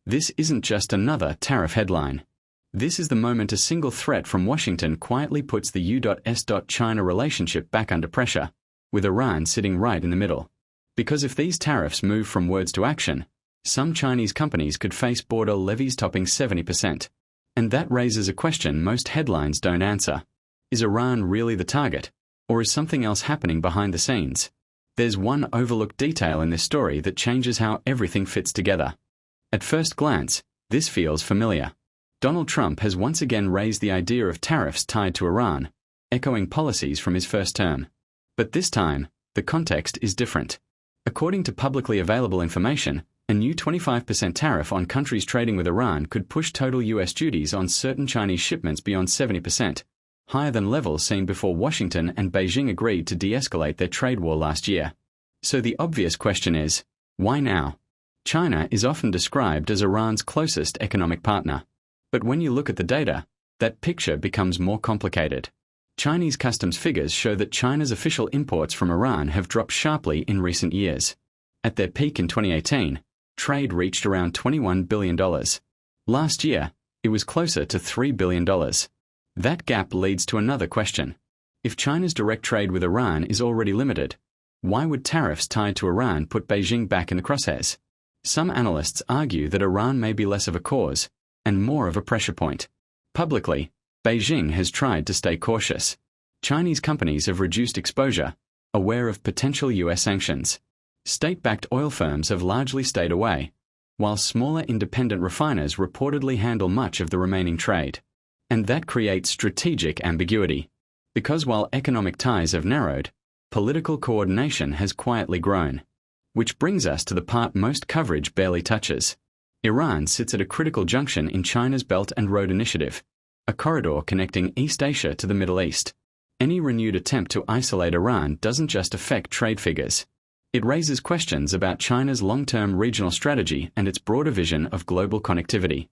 This isn't just another tariff headline. This is the moment a single threat from Washington quietly puts the U.S.-China relationship back under pressure, with Iran sitting right in the middle. Because if these tariffs move from words to action, some Chinese companies could face border levies topping 70%. And that raises a question most headlines don't answer. Is Iran really the target, or is something else happening behind the scenes? There's one overlooked detail in this story that changes how everything fits together. At first glance, this feels familiar. Donald Trump has once again raised the idea of tariffs tied to Iran, echoing policies from his first term. But this time, the context is different. According to publicly available information, a new 25% tariff on countries trading with Iran could push total U.S. duties on certain Chinese shipments beyond 70%, higher than levels seen before Washington and Beijing agreed to de-escalate their trade war last year. So the obvious question is, why now? China is often described as Iran's closest economic partner. But when you look at the data, that picture becomes more complicated. Chinese customs figures show that China's official imports from Iran have dropped sharply in recent years. At their peak in 2018, trade reached around $21 billion. Last year, it was closer to $3 billion. That gap leads to another question. If China's direct trade with Iran is already limited, why would tariffs tied to Iran put Beijing back in the crosshairs? Some analysts argue that Iran may be less of a cause and more of a pressure point. Publicly, Beijing has tried to stay cautious. Chinese companies have reduced exposure, aware of potential U.S. sanctions. State-backed oil firms have largely stayed away, while smaller independent refiners reportedly handle much of the remaining trade. And that creates strategic ambiguity. Because while economic ties have narrowed, political coordination has quietly grown. Which brings us to the part most coverage barely touches. Iran sits at a critical junction in China's Belt and Road Initiative, a corridor connecting East Asia to the Middle East. Any renewed attempt to isolate Iran doesn't just affect trade figures. It raises questions about China's long-term regional strategy and its broader vision of global connectivity.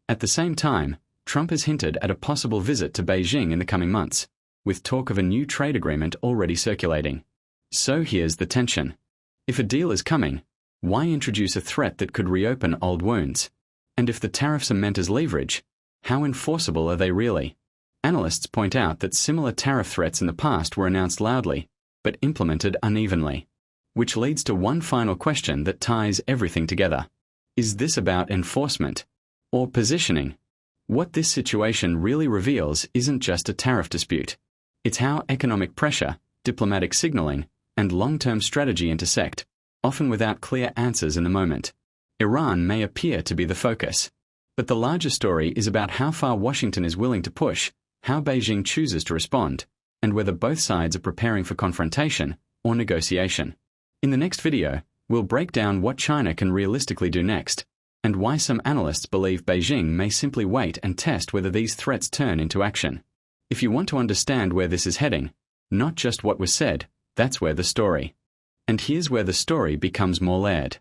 At the same time, Trump has hinted at a possible visit to Beijing in the coming months, with talk of a new trade agreement already circulating. So here's the tension. If a deal is coming, why introduce a threat that could reopen old wounds? And if the tariffs are meant as leverage, how enforceable are they really? Analysts point out that similar tariff threats in the past were announced loudly, but implemented unevenly. Which leads to one final question that ties everything together. Is this about enforcement or positioning? What this situation really reveals isn't just a tariff dispute. It's how economic pressure, diplomatic signaling, and long-term strategy intersect, often without clear answers in the moment. Iran may appear to be the focus, but the larger story is about how far Washington is willing to push, how Beijing chooses to respond, and whether both sides are preparing for confrontation or negotiation. In the next video, we'll break down what China can realistically do next, and why some analysts believe Beijing may simply wait and test whether these threats turn into action. If you want to understand where this is heading, not just what was said, that's where the story. And here's where the story becomes more layered.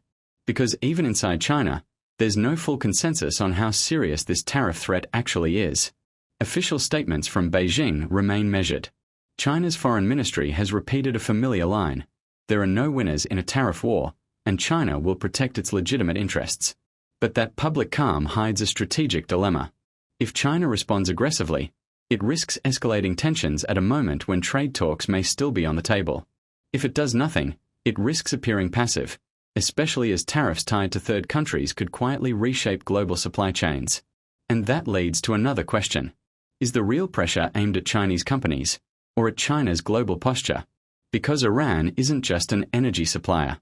Because even inside China, there's no full consensus on how serious this tariff threat actually is. Official statements from Beijing remain measured. China's foreign ministry has repeated a familiar line. There are no winners in a tariff war, and China will protect its legitimate interests. But that public calm hides a strategic dilemma. If China responds aggressively, it risks escalating tensions at a moment when trade talks may still be on the table. If it does nothing, it risks appearing passive, especially as tariffs tied to third countries could quietly reshape global supply chains. And that leads to another question. Is the real pressure aimed at Chinese companies, or at China's global posture? Because Iran isn't just an energy supplier.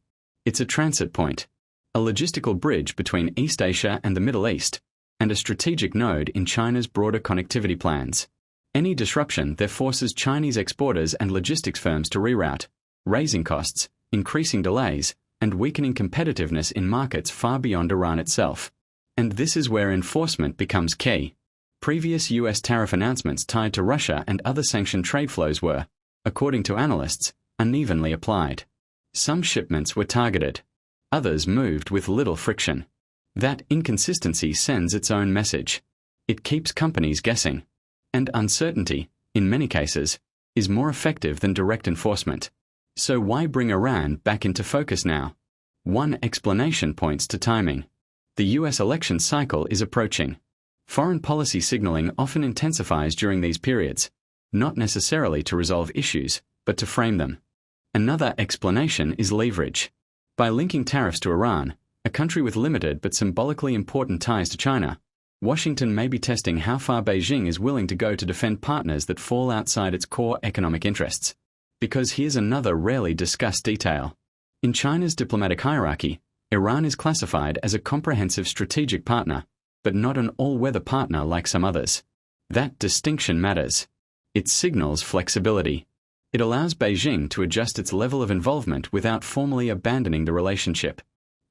It's a transit point, a logistical bridge between East Asia and the Middle East, and a strategic node in China's broader connectivity plans. Any disruption there forces Chinese exporters and logistics firms to reroute, raising costs, increasing delays, and weakening competitiveness in markets far beyond Iran itself. And this is where enforcement becomes key. Previous U.S. tariff announcements tied to Russia and other sanctioned trade flows were, according to analysts, unevenly applied. Some shipments were targeted. Others moved with little friction. That inconsistency sends its own message. It keeps companies guessing. And uncertainty, in many cases, is more effective than direct enforcement. So why bring Iran back into focus now? One explanation points to timing. The US election cycle is approaching. Foreign policy signaling often intensifies during these periods, not necessarily to resolve issues, but to frame them. Another explanation is leverage. By linking tariffs to Iran, a country with limited but symbolically important ties to China, Washington may be testing how far Beijing is willing to go to defend partners that fall outside its core economic interests. Because here's another rarely discussed detail. In China's diplomatic hierarchy, Iran is classified as a comprehensive strategic partner, but not an all-weather partner like some others. That distinction matters. It signals flexibility. It allows Beijing to adjust its level of involvement without formally abandoning the relationship.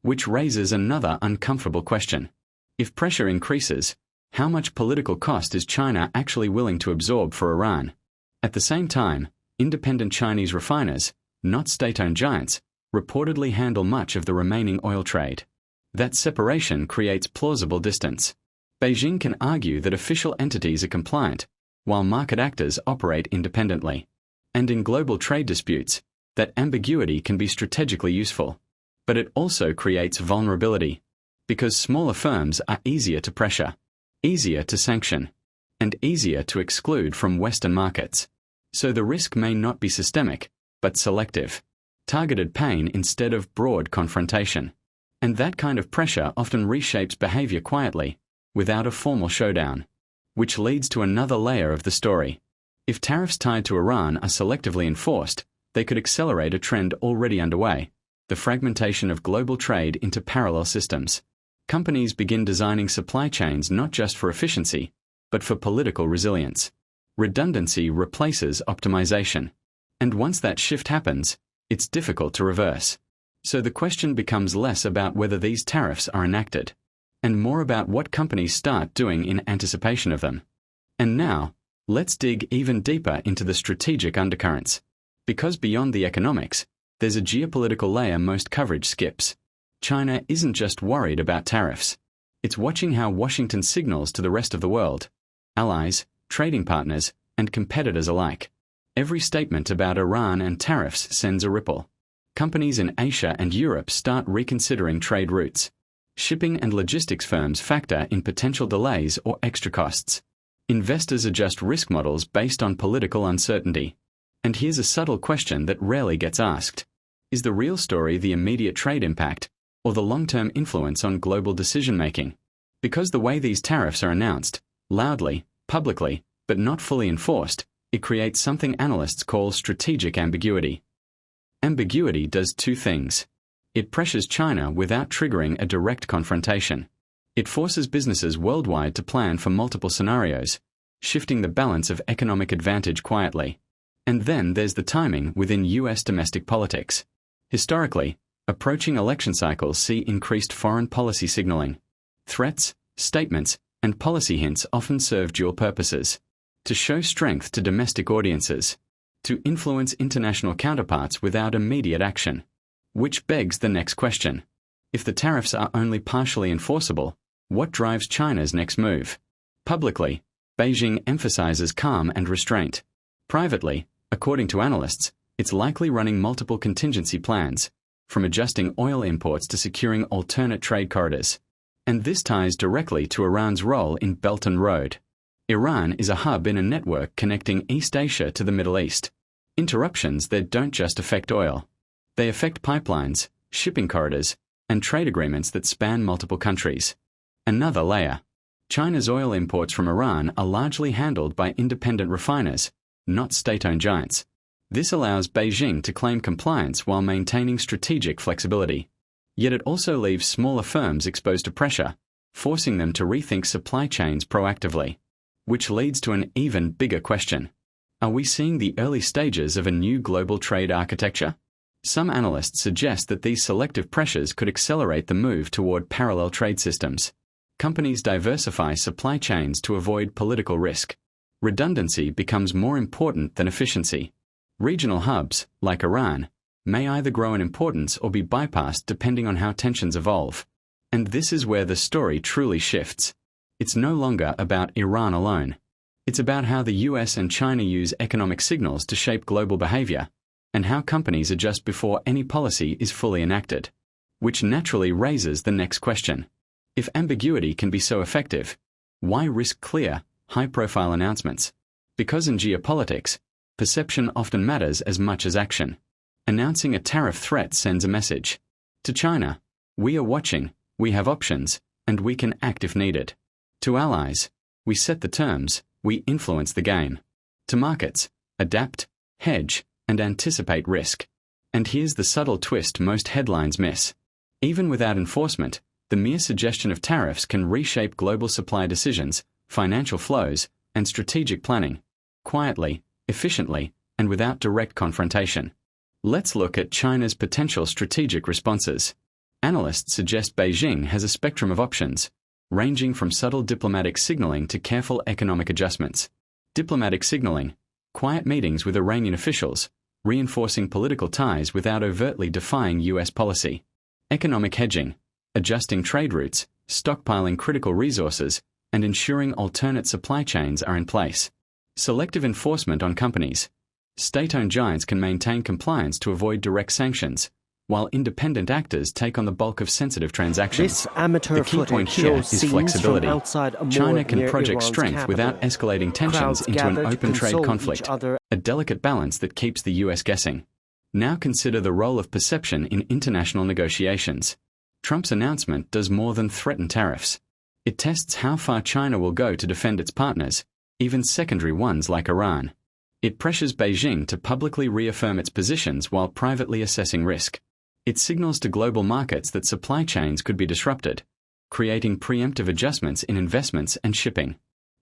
Which raises another uncomfortable question. If pressure increases, how much political cost is China actually willing to absorb for Iran? At the same time, independent Chinese refiners, not state-owned giants, reportedly handle much of the remaining oil trade. That separation creates plausible distance. Beijing can argue that official entities are compliant, while market actors operate independently. And in global trade disputes, that ambiguity can be strategically useful. But it also creates vulnerability, because smaller firms are easier to pressure, easier to sanction, and easier to exclude from Western markets. So the risk may not be systemic, but selective. Targeted pain instead of broad confrontation. And that kind of pressure often reshapes behavior quietly, without a formal showdown. Which leads to another layer of the story. If tariffs tied to Iran are selectively enforced, they could accelerate a trend already underway, the fragmentation of global trade into parallel systems. Companies begin designing supply chains not just for efficiency, but for political resilience. Redundancy replaces optimization. And once that shift happens, it's difficult to reverse. So the question becomes less about whether these tariffs are enacted, and more about what companies start doing in anticipation of them. And now, let's dig even deeper into the strategic undercurrents. Because beyond the economics, there's a geopolitical layer most coverage skips. China isn't just worried about tariffs. It's watching how Washington signals to the rest of the world, allies, trading partners, and competitors alike. Every statement about Iran and tariffs sends a ripple. Companies in Asia and Europe start reconsidering trade routes. Shipping and logistics firms factor in potential delays or extra costs. Investors adjust risk models based on political uncertainty. And here's a subtle question that rarely gets asked. Is the real story the immediate trade impact, or the long-term influence on global decision-making? Because the way these tariffs are announced, loudly, publicly, but not fully enforced, it creates something analysts call strategic ambiguity. Ambiguity does two things. It pressures China without triggering a direct confrontation. It forces businesses worldwide to plan for multiple scenarios, shifting the balance of economic advantage quietly. And then there's the timing within US domestic politics. Historically, approaching election cycles see increased foreign policy signaling. Threats, statements, and policy hints often serve dual purposes: to show strength to domestic audiences, to influence international counterparts without immediate action. Which begs the next question. If the tariffs are only partially enforceable, what drives China's next move? Publicly, Beijing emphasizes calm and restraint. Privately, according to analysts, it's likely running multiple contingency plans, from adjusting oil imports to securing alternate trade corridors. And this ties directly to Iran's role in Belt and Road. Iran is a hub in a network connecting East Asia to the Middle East. Interruptions that don't just affect oil. They affect pipelines, shipping corridors, and trade agreements that span multiple countries. Another layer. China's oil imports from Iran are largely handled by independent refiners, not state-owned giants. This allows Beijing to claim compliance while maintaining strategic flexibility. Yet it also leaves smaller firms exposed to pressure, forcing them to rethink supply chains proactively. Which leads to an even bigger question. Are we seeing the early stages of a new global trade architecture? Some analysts suggest that these selective pressures could accelerate the move toward parallel trade systems. Companies diversify supply chains to avoid political risk. Redundancy becomes more important than efficiency. Regional hubs, like Iran, may either grow in importance or be bypassed depending on how tensions evolve. And this is where the story truly shifts. It's no longer about Iran alone. It's about how the US and China use economic signals to shape global behavior, and how companies adjust before any policy is fully enacted. Which naturally raises the next question. If ambiguity can be so effective, why risk clear, high-profile announcements? Because in geopolitics, perception often matters as much as action. Announcing a tariff threat sends a message. To China, we are watching, we have options, and we can act if needed. To allies, we set the terms, we influence the game. To markets, adapt, hedge, and anticipate risk. And here's the subtle twist most headlines miss. Even without enforcement, the mere suggestion of tariffs can reshape global supply decisions, financial flows, and strategic planning, quietly, efficiently, and without direct confrontation. Let's look at China's potential strategic responses. Analysts suggest Beijing has a spectrum of options, ranging from subtle diplomatic signaling to careful economic adjustments. Diplomatic signaling, quiet meetings with Iranian officials, reinforcing political ties without overtly defying US policy. Economic hedging, adjusting trade routes, stockpiling critical resources, and ensuring alternate supply chains are in place. Selective enforcement on companies. State-owned giants can maintain compliance to avoid direct sanctions, while independent actors take on the bulk of sensitive transactions. The key point here is flexibility. China can project strength without escalating tensions into an open trade conflict, a delicate balance that keeps the US guessing. Now consider the role of perception in international negotiations. Trump's announcement does more than threaten tariffs. It tests how far China will go to defend its partners, even secondary ones like Iran. It pressures Beijing to publicly reaffirm its positions while privately assessing risk. It signals to global markets that supply chains could be disrupted, creating preemptive adjustments in investments and shipping.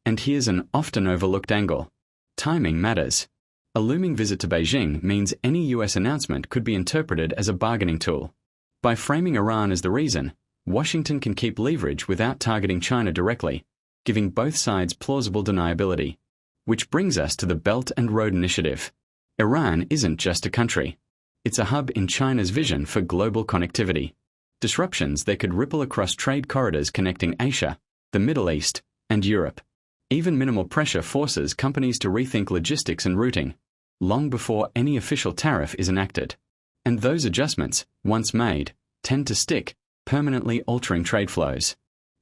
And here's an often overlooked angle. Timing matters. A looming visit to Beijing means any US announcement could be interpreted as a bargaining tool. By framing Iran as the reason, Washington can keep leverage without targeting China directly, giving both sides plausible deniability. Which brings us to the Belt and Road Initiative. Iran isn't just a country. It's a hub in China's vision for global connectivity. Disruptions that could ripple across trade corridors connecting Asia, the Middle East, and Europe. Even minimal pressure forces companies to rethink logistics and routing, long before any official tariff is enacted. And those adjustments, once made, tend to stick, permanently altering trade flows.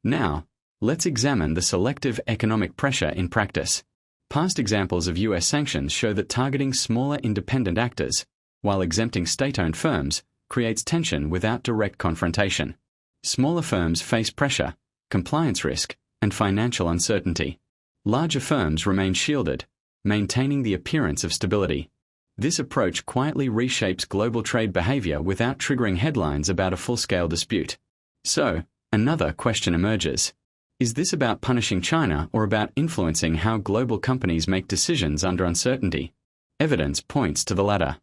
Now, let's examine the selective economic pressure in practice. Past examples of US sanctions show that targeting smaller independent actors, while exempting state-owned firms, creates tension without direct confrontation. Smaller firms face pressure, compliance risk, and financial uncertainty. Larger firms remain shielded, maintaining the appearance of stability. This approach quietly reshapes global trade behavior without triggering headlines about a full-scale dispute. So, another question emerges. Is this about punishing China or about influencing how global companies make decisions under uncertainty? Evidence points to the latter.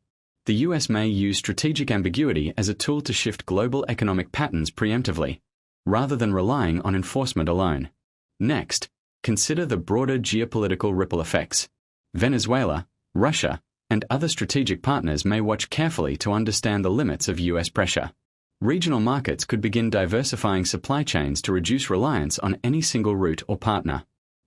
The US may use strategic ambiguity as a tool to shift global economic patterns preemptively, rather than relying on enforcement alone. Next, consider the broader geopolitical ripple effects. Venezuela, Russia, and other strategic partners may watch carefully to understand the limits of US pressure. Regional markets could begin diversifying supply chains to reduce reliance on any single route or partner.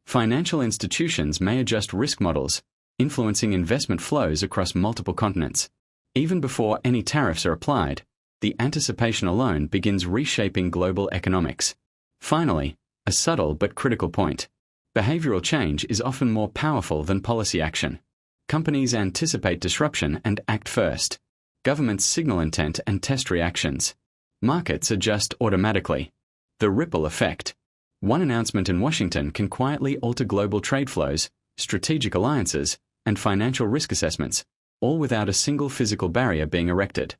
Financial institutions may adjust risk models, influencing investment flows across multiple continents. Even before any tariffs are applied, the anticipation alone begins reshaping global economics. Finally, a subtle but critical point. Behavioral change is often more powerful than policy action. Companies anticipate disruption and act first. Governments signal intent and test reactions. Markets adjust automatically. The ripple effect. One announcement in Washington can quietly alter global trade flows, strategic alliances, and financial risk assessments, all without a single physical barrier being erected.